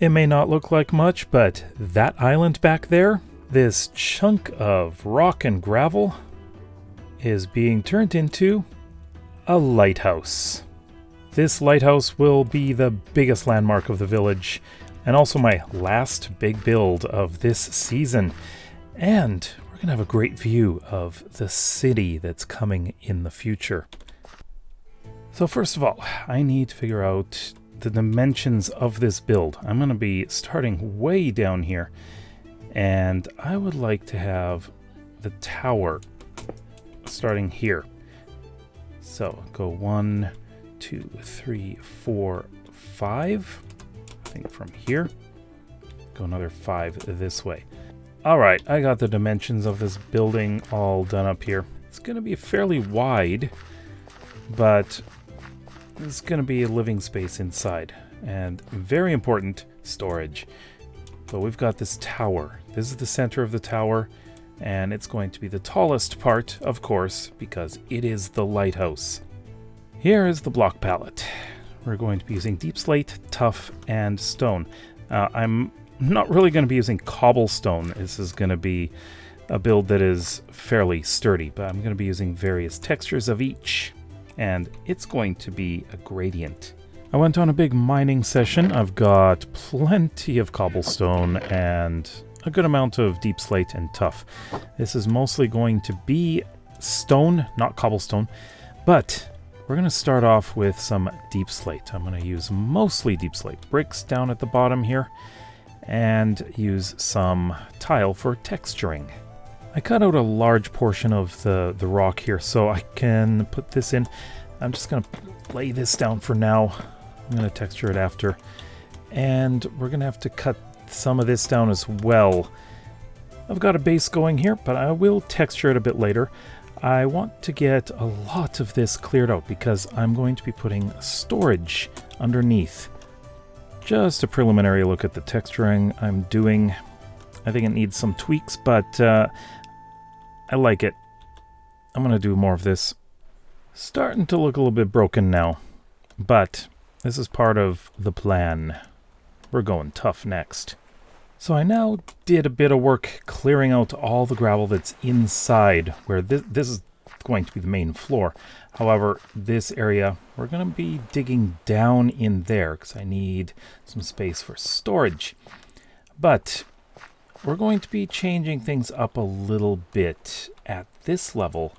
It may not look like much, but that island back there, this chunk of rock and gravel, is being turned into a lighthouse. This lighthouse will be the biggest landmark of the village, and also my last big build of this season. And we're going to have a great view of the city that's coming in the future. So first of all, I need to figure out the dimensions of this build. I'm going to be starting way down here, and I would like to have the tower starting here. So go 1, 2, 3, 4, 5. I think from here. Go another 5 this way. Alright, I got the dimensions of this building all done up here. It's going to be fairly wide, but there's going to be a living space inside. And very important, storage. So we've got this tower. This is the center of the tower, and it's going to be the tallest part, of course, because it is the lighthouse. Here is the block palette. We're going to be using deep slate, tuff, and stone. I'm not really going to be using cobblestone. This is going to be a build that is fairly sturdy, but I'm going to be using various textures of each, and it's going to be a gradient. I went on a big mining session. I've got plenty of cobblestone and a good amount of deep slate and tuff. This is mostly going to be stone, not cobblestone, but we're going to start off with some deep slate. I'm going to use mostly deep slate bricks down at the bottom here, and use some tile for texturing. I cut out a large portion of the rock here so I can put this in. I'm just going to lay this down for now. I'm going to texture it after. And we're going to have to cut some of this down as well. I've got a base going here, but I will texture it a bit later. I want to get a lot of this cleared out because I'm going to be putting storage underneath. Just a preliminary look at the texturing I'm doing. I think it needs some tweaks, but I like it. I'm going to do more of this. Starting to look a little bit broken now, but this is part of the plan. We're going tough next. So I now did a bit of work clearing out all the gravel that's inside, where this is going to be the main floor. However, this area, we're going to be digging down in there because I need some space for storage. But we're going to be changing things up a little bit at this level,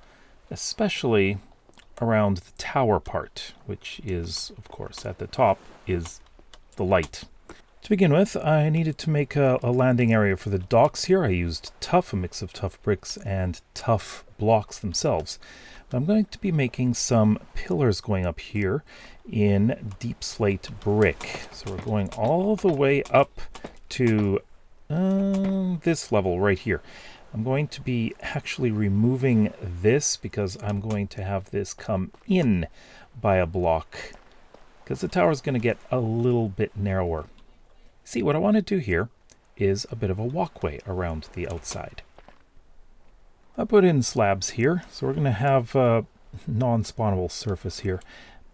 especially around the tower part, which is, of course, at the top is the light. To begin with, I needed to make a landing area for the docks here. I used tuff, a mix of tuff bricks and tuff blocks themselves. But I'm going to be making some pillars going up here in deep slate brick. So we're going all the way up to this level right here. I'm going to be actually removing this because I'm going to have this come in by a block because the tower is going to get a little bit narrower. See, what I want to do here is a bit of a walkway around the outside. I put in slabs here, so we're going to have a non-spawnable surface here,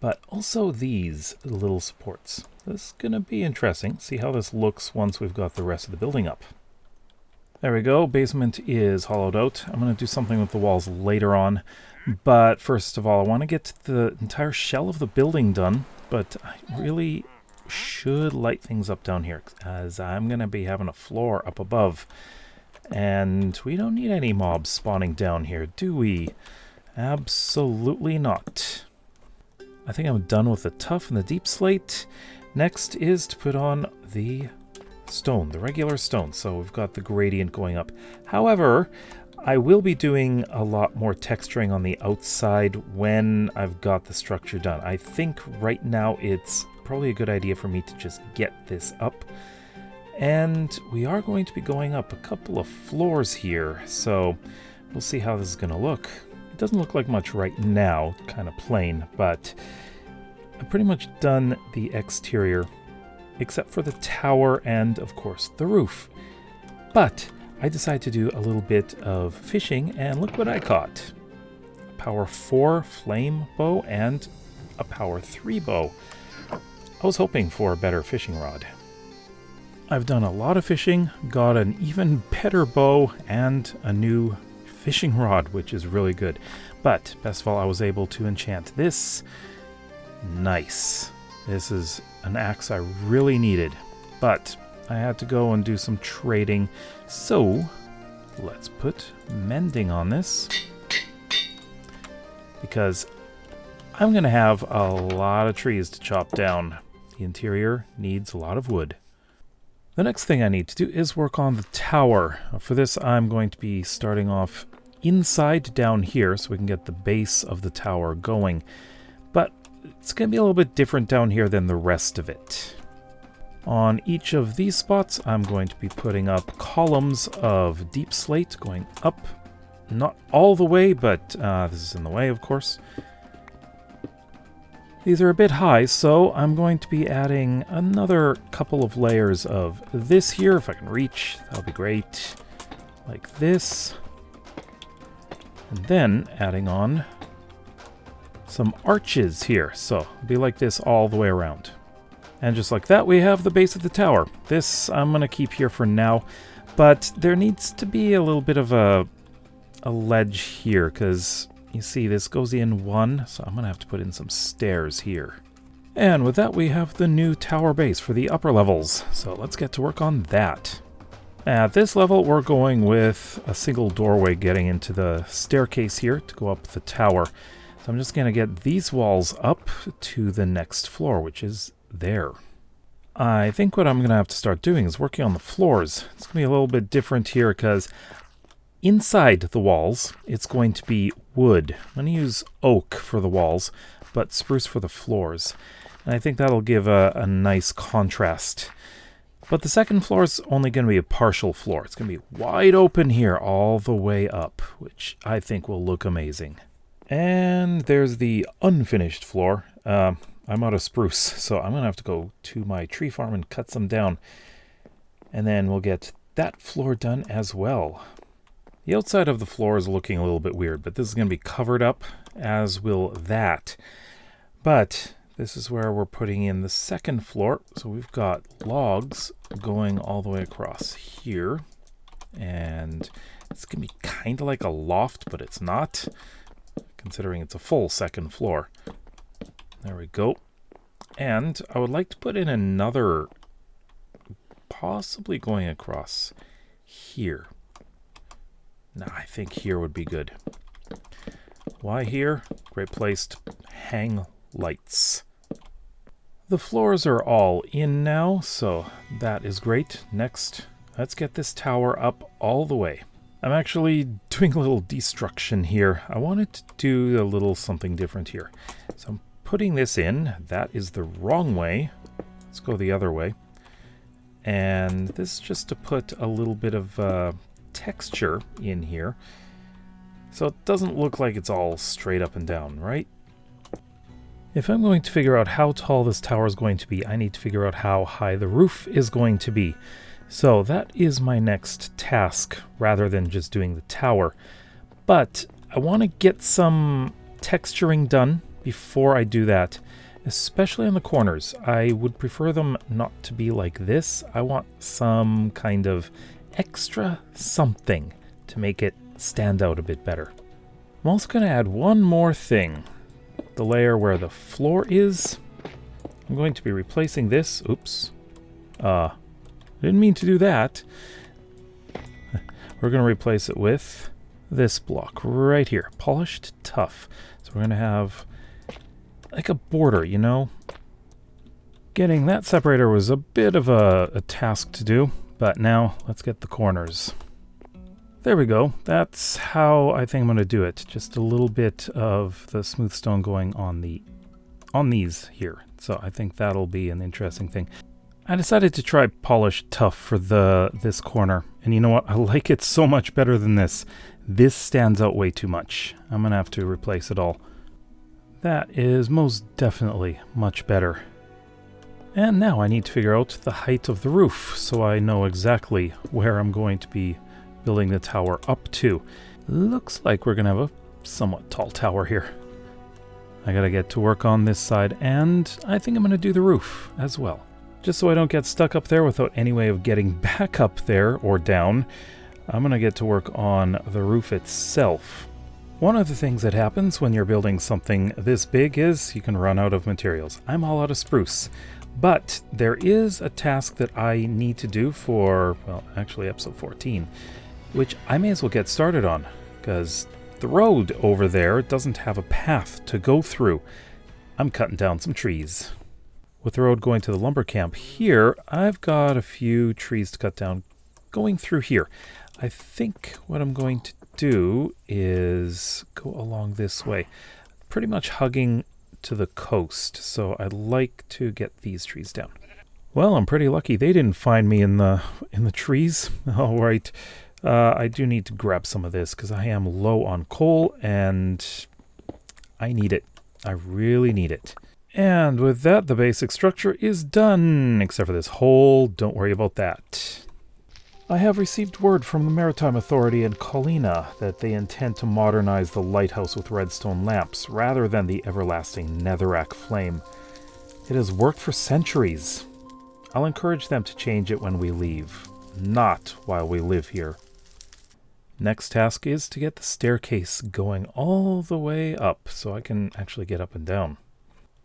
but also these little supports. This is going to be interesting. See how this looks once we've got the rest of the building up. There we go. Basement is hollowed out. I'm going to do something with the walls later on, but first of all, I want to get the entire shell of the building done, but I really should light things up down here as I'm going to be having a floor up above. And we don't need any mobs spawning down here, do we? Absolutely not. I think I'm done with the tuff and the deep slate. Next is to put on the stone, the regular stone. So we've got the gradient going up. However, I will be doing a lot more texturing on the outside when I've got the structure done. I think right now it's probably a good idea for me to just get this up. And we are going to be going up a couple of floors here, so we'll see how this is going to look. It doesn't look like much right now, kind of plain, but I've pretty much done the exterior, except for the tower and, of course, the roof. But I decided to do a little bit of fishing, and look what I caught. A power 4 flame bow and a power 3 bow. I was hoping for a better fishing rod. I've done a lot of fishing, got an even better bow, and a new fishing rod, which is really good. But best of all, I was able to enchant this. Nice. This is an axe I really needed, but I had to go and do some trading. So let's put mending on this, because I'm going to have a lot of trees to chop down. The interior needs a lot of wood. The next thing I need to do is work on the tower. For this, I'm going to be starting off inside down here so we can get the base of the tower going. But it's going to be a little bit different down here than the rest of it. On each of these spots, I'm going to be putting up columns of deep slate going up. Not all the way, but this is in the way, of course. These are a bit high, so I'm going to be adding another couple of layers of this here, if I can reach. That'll be great. Like this. And then adding on some arches here. So it'll be like this all the way around. And just like that, we have the base of the tower. This I'm going to keep here for now, but there needs to be a little bit of a ledge here, because you see this goes in one, so I'm going to have to put in some stairs here. And with that, we have the new tower base for the upper levels. So let's get to work on that. At this level, we're going with a single doorway getting into the staircase here to go up the tower. So I'm just going to get these walls up to the next floor, which is there. I think what I'm going to have to start doing is working on the floors. It's going to be a little bit different here because inside the walls, it's going to be wood. I'm going to use oak for the walls, but spruce for the floors. And I think that'll give a nice contrast. But the second floor is only going to be a partial floor. It's going to be wide open here all the way up, which I think will look amazing. And there's the unfinished floor. I'm out of spruce, so I'm going to have to go to my tree farm and cut some down. And then we'll get that floor done as well. The outside of the floor is looking a little bit weird, but this is going to be covered up, as will that. But this is where we're putting in the second floor. So we've got logs going all the way across here. And it's going to be kind of like a loft, but it's not, considering it's a full second floor. There we go. And I would like to put in another, possibly going across here. No, I think here would be good. Why here? Great place to hang lights. The floors are all in now, so that is great. Next, let's get this tower up all the way. I'm actually doing a little destruction here. I wanted to do a little something different here. So I'm putting this in. That is the wrong way. Let's go the other way. And this is just to put a little bit of texture in here. So it doesn't look like it's all straight up and down, right? If I'm going to figure out how tall this tower is going to be, I need to figure out how high the roof is going to be. So that is my next task, rather than just doing the tower. But I want to get some texturing done before I do that, especially on the corners. I would prefer them not to be like this. I want some kind of extra something to make it stand out a bit better. I'm also going to add one more thing. The layer where the floor is. I'm going to be replacing this. Oops. Didn't mean to do that. We're going to replace it with this block right here. Polished tough. So we're going to have like a border, you know? Getting that separator was a bit of a task to do, but now let's get the corners. There we go. That's how I think I'm going to do it. Just a little bit of the smooth stone going on these here. So I think that'll be an interesting thing. I decided to try polished tough for this corner. And you know what? I like it so much better than this. This stands out way too much. I'm going to have to replace it all. That is most definitely much better. And now I need to figure out the height of the roof so I know exactly where I'm going to be building the tower up to. Looks like we're going to have a somewhat tall tower here. I got to get to work on this side, and I think I'm going to do the roof as well. Just so I don't get stuck up there without any way of getting back up there or down, I'm going to get to work on the roof itself. One of the things that happens when you're building something this big is you can run out of materials. I'm all out of spruce. But there is a task that I need to do for, well, actually episode 14, which I may as well get started on, because the road over there doesn't have a path to go through. I'm cutting down some trees. With the road going to the lumber camp here, I've got a few trees to cut down going through here. I think what I'm going to do is go along this way, pretty much hugging to the coast, so I'd like to get these trees down. Well, I'm pretty lucky they didn't find me in the trees. All right, I do need to grab some of this because I am low on coal and I need it. I really need it. And with that, the basic structure is done, except for this hole. Don't worry about that. I have received word from the Maritime Authority in Colina that they intend to modernize the lighthouse with redstone lamps rather than the everlasting netherrack flame. It has worked for centuries. I'll encourage them to change it when we leave, not while we live here. Next task is to get the staircase going all the way up so I can actually get up and down.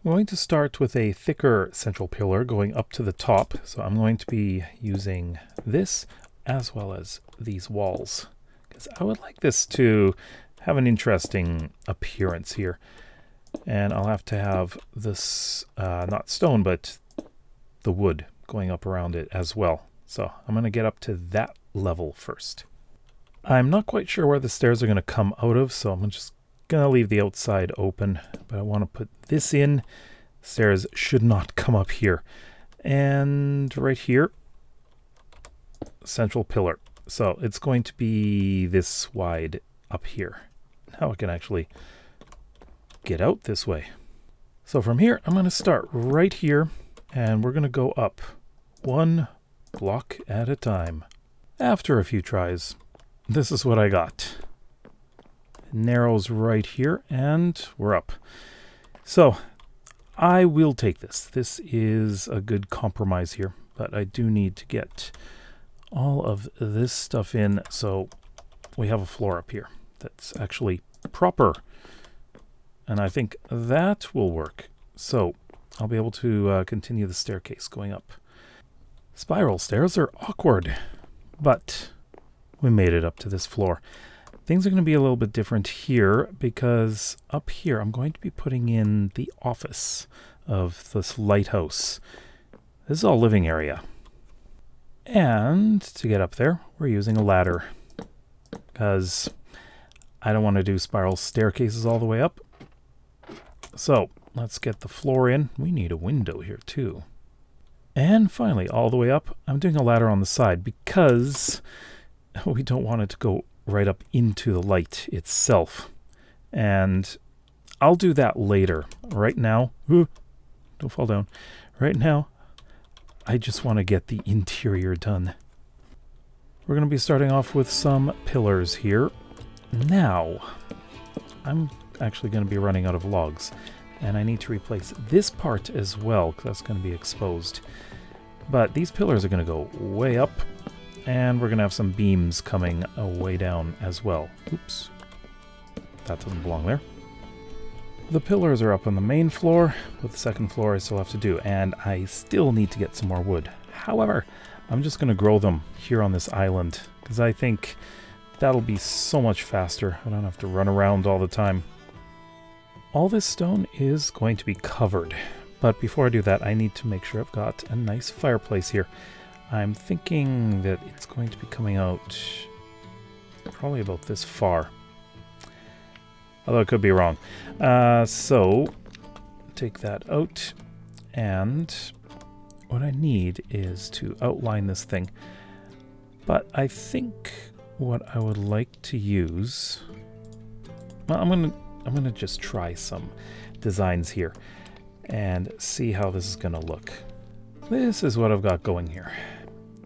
I'm going to start with a thicker central pillar going up to the top, so I'm going to be using this as well as these walls, because I would like this to have an interesting appearance here. And I'll have to have this, not stone, but the wood going up around it as well. So I'm going to get up to that level first. I'm not quite sure where the stairs are going to come out of, so I'm just going to leave the outside open, but I want to put this in. Stairs should not come up here. And right here, central pillar. So it's going to be this wide up here. Now I can actually get out this way. So from here, I'm going to start right here, and we're going to go up one block at a time. After a few tries, this is what I got. It narrows right here, and we're up. So I will take this. This is a good compromise here, but I do need to get all of this stuff in so we have a floor up here that's actually proper. And I think that will work. So I'll be able to continue the staircase going up. Spiral stairs are awkward, but we made it up to this floor. Things are going to be a little bit different here because up here I'm going to be putting in the office of this lighthouse. This is all living area. And to get up there, we're using a ladder because I don't want to do spiral staircases all the way up. So let's get the floor in. We need a window here too. And finally, all the way up, I'm doing a ladder on the side because we don't want it to go right up into the light itself. And I'll do that later. Right now, don't fall down. Right now, I just want to get the interior done. We're going to be starting off with some pillars here. Now, I'm actually going to be running out of logs, and I need to replace this part as well, because that's going to be exposed. But these pillars are going to go way up, and we're going to have some beams coming way down as well. Oops. That doesn't belong there. The pillars are up on the main floor. With the second floor I still have to do, and I still need to get some more wood. However, I'm just going to grow them here on this island, because I think that'll be so much faster. I don't have to run around all the time. All this stone is going to be covered, but before I do that, I need to make sure I've got a nice fireplace here. I'm thinking that it's going to be coming out probably about this far. Although I could be wrong. So, take that out. And what I need is to outline this thing. But I think what I would like to use... Well, I'm gonna just try some designs here and see how this is gonna look. This is what I've got going here.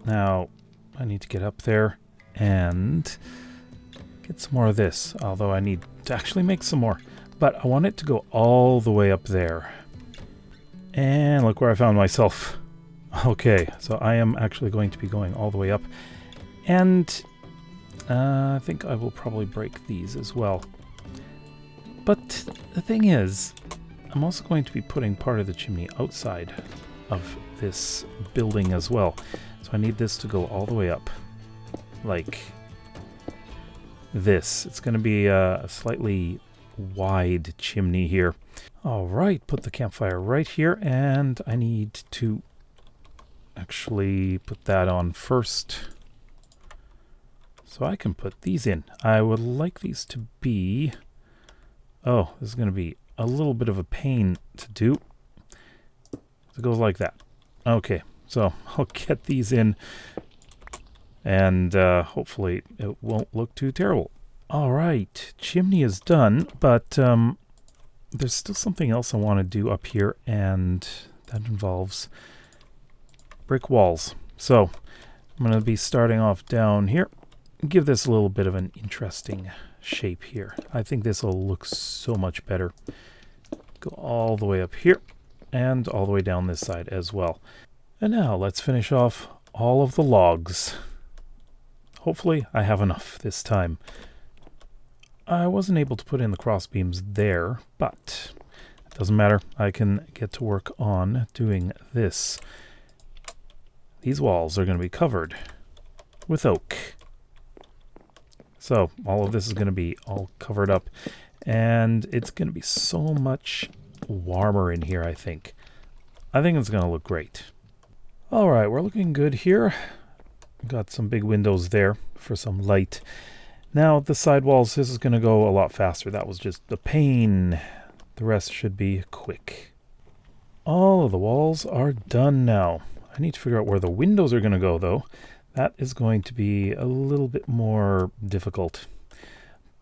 Now, I need to get up there and get some more of this, although I need to actually make some more. But I want it to go all the way up there. And look where I found myself. Okay, so I am actually going to be going all the way up. And I think I will probably break these as well. But the thing is, I'm also going to be putting part of the chimney outside of this building as well. So I need this to go all the way up. Like this. It's going to be a slightly wide chimney here. Alright, put the campfire right here, and I need to actually put that on first. So I can put these in. I would like these to be... Oh, this is going to be a little bit of a pain to do. It goes like that. Okay, so I'll get these in, and hopefully it won't look too terrible. Alright, chimney is done, but there's still something else I want to do up here, and that involves brick walls. So I'm going to be starting off down here. Give this a little bit of an interesting shape here. I think this will look so much better. Go all the way up here and all the way down this side as well. And now let's finish off all of the logs. Hopefully I have enough this time. I wasn't able to put in the cross beams there, but it doesn't matter. I can get to work on doing this. These walls are going to be covered with oak. So all of this is going to be all covered up, and it's going to be so much warmer in here, I think. I think it's going to look great. All right, we're looking good here. Got some big windows there for some light. Now the side walls, this is going to go a lot faster. That was just the pain. The rest should be quick. All of the walls are done now. I need to figure out where the windows are going to go, though. That is going to be a little bit more difficult.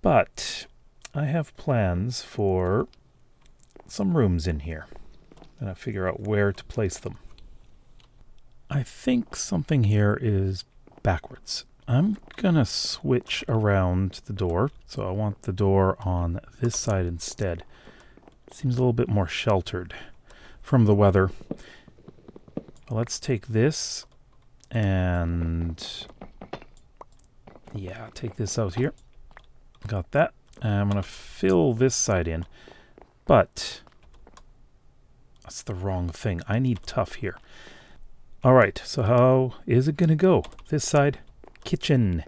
But I have plans for some rooms in here. And I figure out where to place them. I think something here is backwards. I'm going to switch around the door. So I want the door on this side instead. Seems a little bit more sheltered from the weather. Let's take this and yeah, take this out here. Got that. I'm going to fill this side in, but that's the wrong thing. I need tough here. All right, so how is it going to go? This side, kitchen.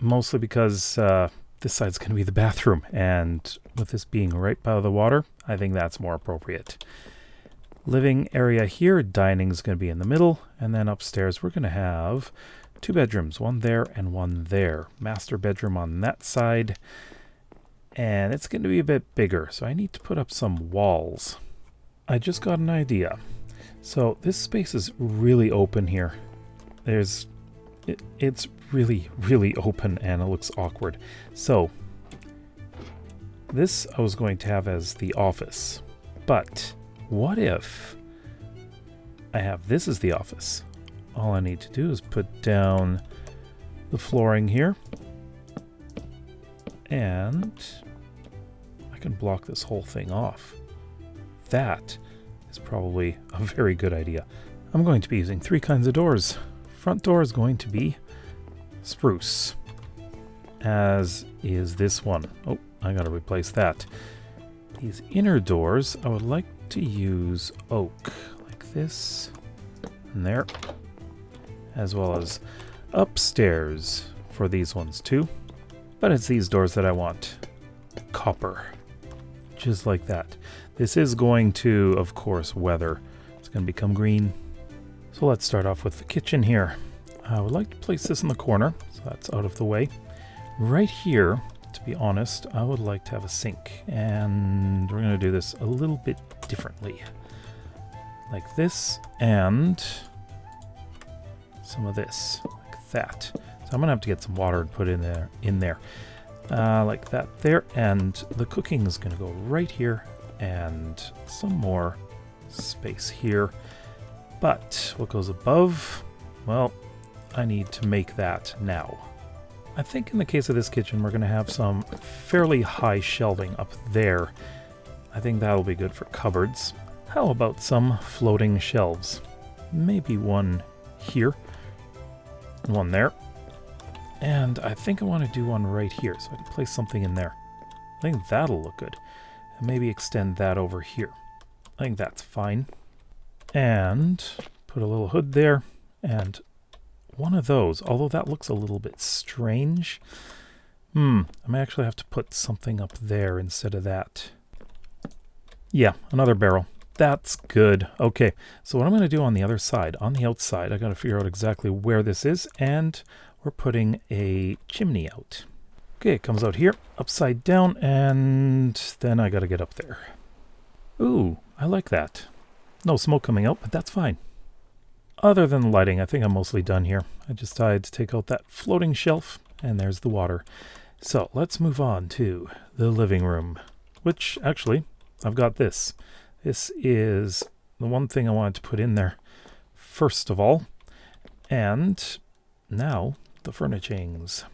Mostly because this side's going to be the bathroom, and with this being right by the water, I think that's more appropriate. Living area here, dining is going to be in the middle, and then upstairs we're going to have 2 bedrooms, one there and one there. Master bedroom on that side, and it's going to be a bit bigger, so I need to put up some walls. I just got an idea. So this space is really open here. It's really, really open, and it looks awkward. So this I was going to have as the office, but what if I have this as the office? All I need to do is put down the flooring here, and I can block this whole thing off. That is probably a very good idea. I'm going to be using 3 kinds of doors. Front door is going to be spruce, as is this one. Oh, I gotta replace that. These inner doors, I would like to use oak, like this, and there, as well as upstairs for these ones too. But it's these doors that I want. Copper, just like that. This is going to, of course, weather. It's going to become green. So let's start off with the kitchen here. I would like to place this in the corner, so that's out of the way. Right here, to be honest, I would like to have a sink, and we're going to do this a little bit differently. Like this, and some of this, like that. So I'm going to have to get some water and put in there. Like that there, and the cooking is going to go right here, and some more space here. But what goes above, well, I need to make that now. I think in the case of this kitchen, we're going to have some fairly high shelving up there. I think that'll be good for cupboards. How about some floating shelves? maybe one here, one there. And I think I want to do one right here, so I can place something in there. I think that'll look good. And maybe extend that over here. I think that's fine. And put a little hood there, and one of those, although that looks a little bit strange. I may actually have to put something up there instead of that. Yeah, another barrel. That's good. Okay, so what I'm going to do on the other side, on the outside, I got to figure out exactly where this is, and we're putting a chimney out. Okay, it comes out here, upside down, and then I got to get up there. Ooh, I like that. No smoke coming out, but that's fine. Other than the lighting, I think I'm mostly done here. I just decided to take out that floating shelf, and there's the water. So let's move on to the living room, which actually, I've got this. This is the one thing I wanted to put in there first of all. And now the furnishings.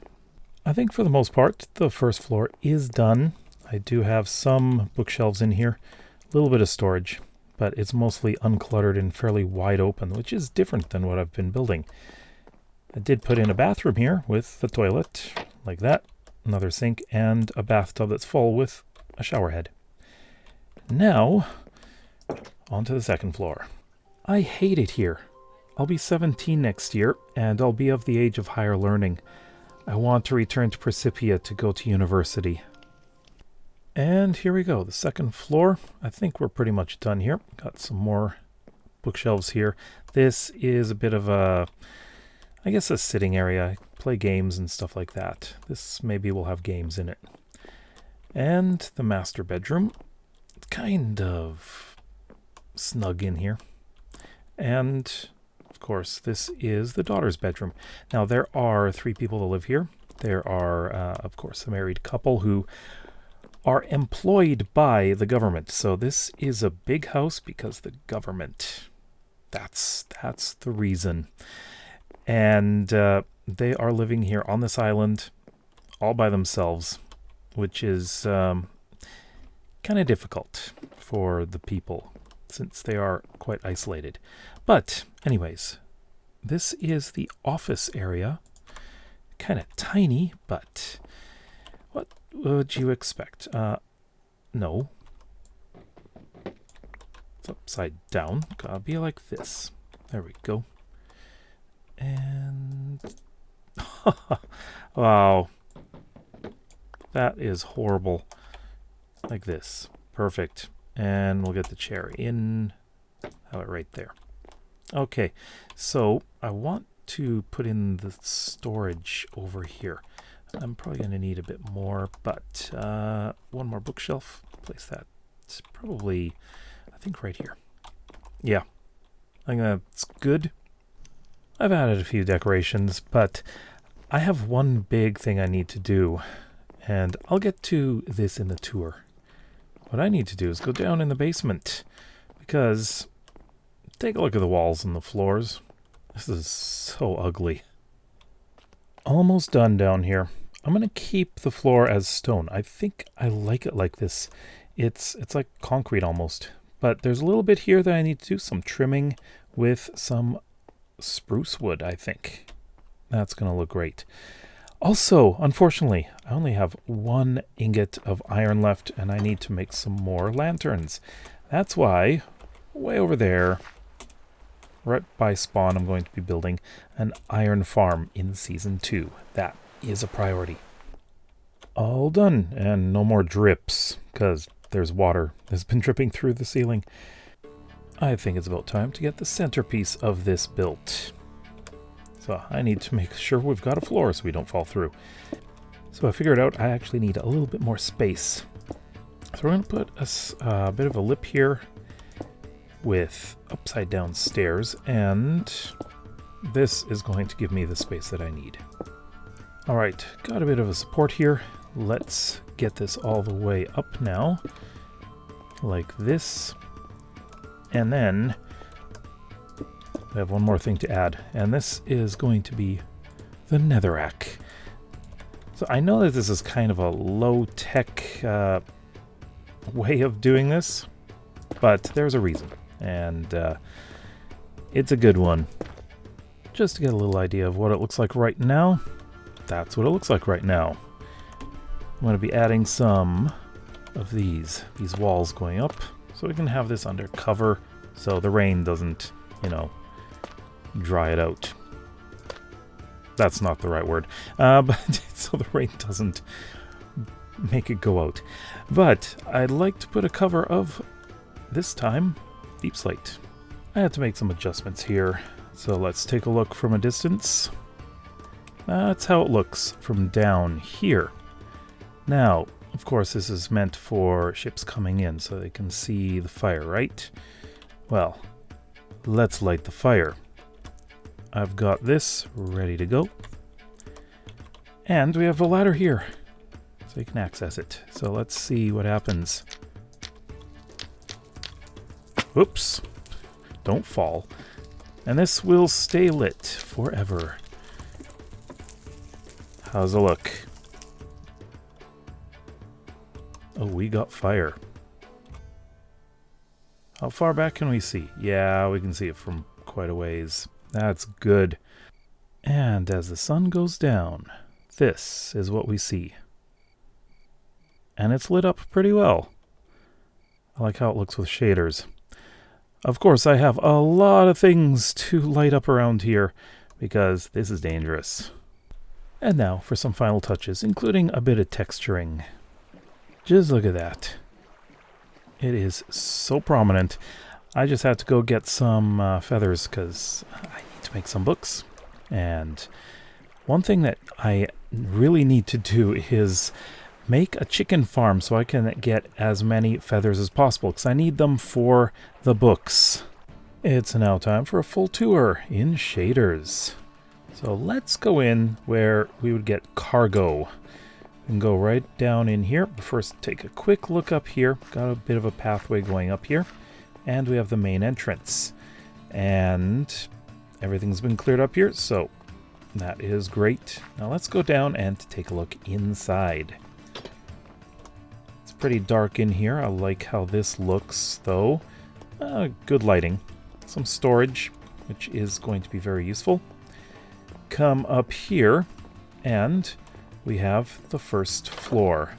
I think for the most part, the first floor is done. I do have some bookshelves in here, a little bit of storage, but it's mostly uncluttered and fairly wide open, which is different than what I've been building. I did put in a bathroom here with the toilet, like that, another sink, and a bathtub that's full with a shower head. Now, on to the second floor. I hate it here. I'll be 17 next year, and I'll be of the age of higher learning. I want to return to Principia to go to university. And here we go, the second floor. I think we're pretty much done here. Got some more bookshelves here. This is a bit of a, I guess, a sitting area. Play games and stuff like that. This maybe will have games in it. And the master bedroom. It's kind of snug in here. And of course, this is the daughter's bedroom. Now, there are 3 people that live here. There are, of course, a married couple who are employed by the government. So this is a big house because the government, that's the reason. And they are living here on this island all by themselves, which is kind of difficult for the people since they are quite isolated. But anyways, this is the office area. Kind of tiny, but what would you expect? No. It's upside down. Gotta be like this. There we go. And wow. That is horrible. Like this. Perfect. And we'll get the chair in. Have it right there. Okay, so I want to put in the storage over here. I'm probably going to need a bit more, but one more bookshelf. Place that. It's probably, I think, right here. Yeah, I think that's good. I've added a few decorations, but I have one big thing I need to do, and I'll get to this in the tour. What I need to do is go down in the basement, because take a look at the walls and the floors. This is so ugly. Almost done down here. I'm going to keep the floor as stone. I think I like it like this. It's like concrete almost. But there's a little bit here that I need to do some trimming with some spruce wood, I think. That's going to look great. Also, unfortunately, I only have 1 ingot of iron left, and I need to make some more lanterns. That's why, way over there, right by spawn, I'm going to be building an iron farm in Season 2. That is a priority. All done, and no more drips, because there's water that's been dripping through the ceiling. I think it's about time to get the centerpiece of this built. So I need to make sure we've got a floor so we don't fall through. So I figured out I actually need a little bit more space. So we're going to put a bit of a lip here with upside down stairs, and this is going to give me the space that I need. All right, got a bit of a support here. Let's get this all the way up now, like this. And then we have one more thing to add, and this is going to be the netherrack. So I know that this is kind of a low-tech way of doing this, but there's a reason. And It's a good one. Just to get a little idea of what it looks like right now, that's what it looks like right now. I'm going to be adding some of these walls going up, so we can have this under cover so the rain doesn't, dry it out. That's not the right word, but so the rain doesn't make it go out. But I'd like to put a cover of, this time, deep slate. I had to make some adjustments here, so let's take a look from a distance. That's how it looks from down here. Now, of course, this is meant for ships coming in so they can see the fire, right? Well, let's light the fire. I've got this ready to go. And we have a ladder here, so you can access it. So let's see what happens. Oops. Don't fall. And this will stay lit forever. How's it look? Oh, we got fire. How far back can we see? Yeah, we can see it from quite a ways. That's good. And as the sun goes down, this is what we see. And it's lit up pretty well. I like how it looks with shaders. Of course, I have a lot of things to light up around here because this is dangerous. And now for some final touches, including a bit of texturing. Just look at that. It is so prominent. I just had to go get some feathers because I need to make some books. And one thing that I really need to do is make a chicken farm so I can get as many feathers as possible because I need them for the books. It's now time for a full tour in shaders. So let's go in where we would get cargo. We can go right down in here, but first take a quick look up here. Got a bit of a pathway going up here. And we have the main entrance. And everything's been cleared up here, so that is great. Now let's go down and take a look inside. It's pretty dark in here. I like how this looks, though. Good lighting. Some storage, which is going to be very useful. Come up here, and we have the first floor.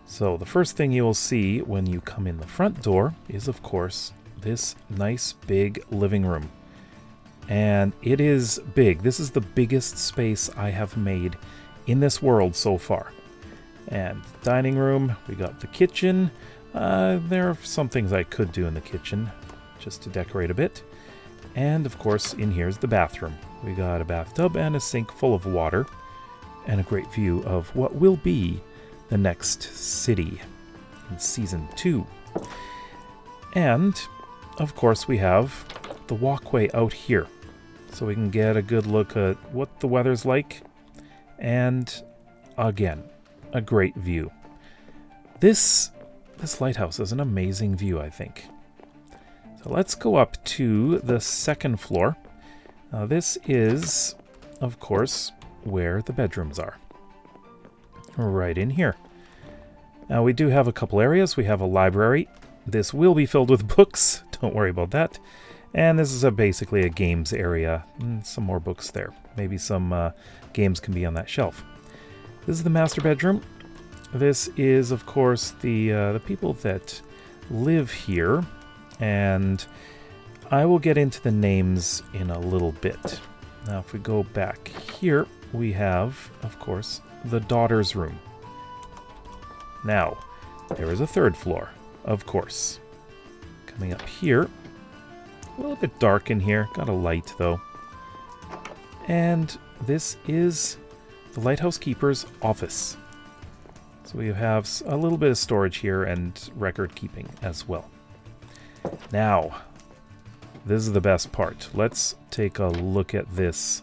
So the first thing you will see when you come in the front door is, of course, this nice big living room. And it is big. This is the biggest space I have made in this world so far. And dining room, we got the kitchen. There are some things I could do in the kitchen just to decorate a bit. And of course, in here's the bathroom. We got a bathtub and a sink full of water and a great view of what will be the next city in Season 2. And, of course, we have the walkway out here, so we can get a good look at what the weather's like, and, again, a great view. This lighthouse is an amazing view, I think. So let's go up to the second floor. Now, this is, of course, where the bedrooms are. Right in here. Now we do have a couple areas. We have a library. This will be filled with books. Don't worry about that. And this is basically a games area. Some more books there. Maybe some games can be on that shelf. This is the master bedroom. This is, of course, the people that live here. And I will get into the names in a little bit. Now if we go back here, we have, of course, the daughter's room. Now, there is a third floor, of course. Coming up here, a little bit dark in here, got a light though. And this is the lighthouse keeper's office. So we have a little bit of storage here and record keeping as well. Now, this is the best part. Let's take a look at this.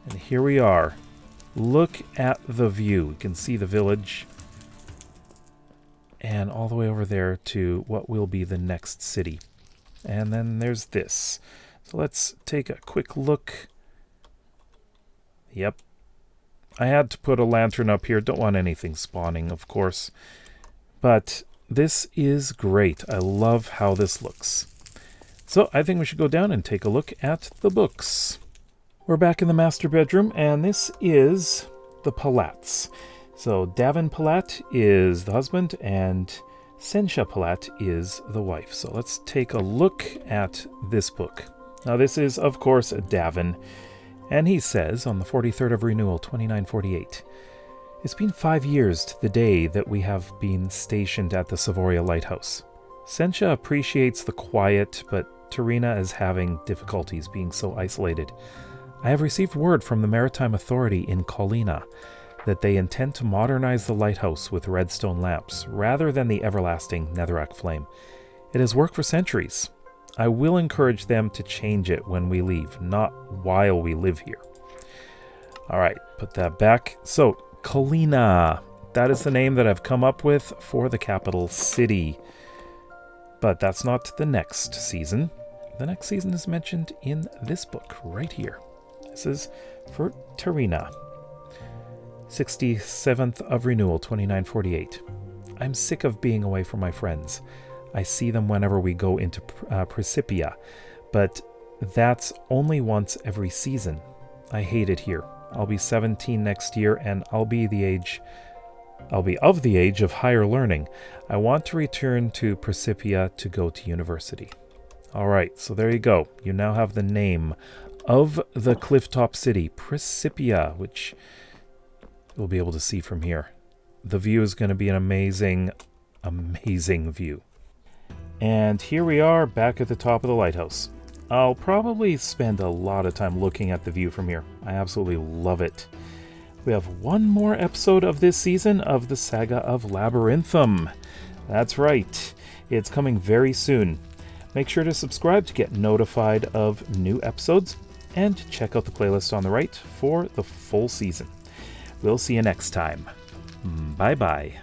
And here we are. Look at the view. You can see the village. And all the way over there to what will be the next city. And then there's this. So let's take a quick look. Yep. I had to put a lantern up here. Don't want anything spawning, of course. But this is great. I love how this looks. So I think we should go down and take a look at the books. We're back in the master bedroom, and this is the Palats. So Davin Palat is the husband, and Sensha Palat is the wife. So let's take a look at this book. Now this is, of course, Davin, and he says on the 43rd of Renewal, 2948, "It's been 5 years to the day that we have been stationed at the Savoria Lighthouse. Sensha appreciates the quiet, but Tarina is having difficulties being so isolated. I have received word from the Maritime Authority in Colina that they intend to modernize the lighthouse with redstone lamps, rather than the everlasting netherrack flame. It has worked for centuries. I will encourage them to change it when we leave, not while we live here." Alright, put that back. So, Colina. That is the name that I've come up with for the capital city. But that's not the next season. The next season is mentioned in this book right here. This is for Tarina. 67th of Renewal, 2948. "I'm sick of being away from my friends. I see them whenever we go into Precipia, but that's only once every season. I hate it here. I'll be 17 next year, and I'll be of the age of higher learning. I want to return to Precipia to go to university." Alright, so there you go. You now have the name of the clifftop city, Precipia, which you'll be able to see from here. The view is going to be an amazing, amazing view. And here we are back at the top of the lighthouse. I'll probably spend a lot of time looking at the view from here. I absolutely love it. We have one more episode of this season of the Saga of Labyrinthum. That's right. It's coming very soon. Make sure to subscribe to get notified of new episodes, and check out the playlist on the right for the full season. We'll see you next time. Bye-bye.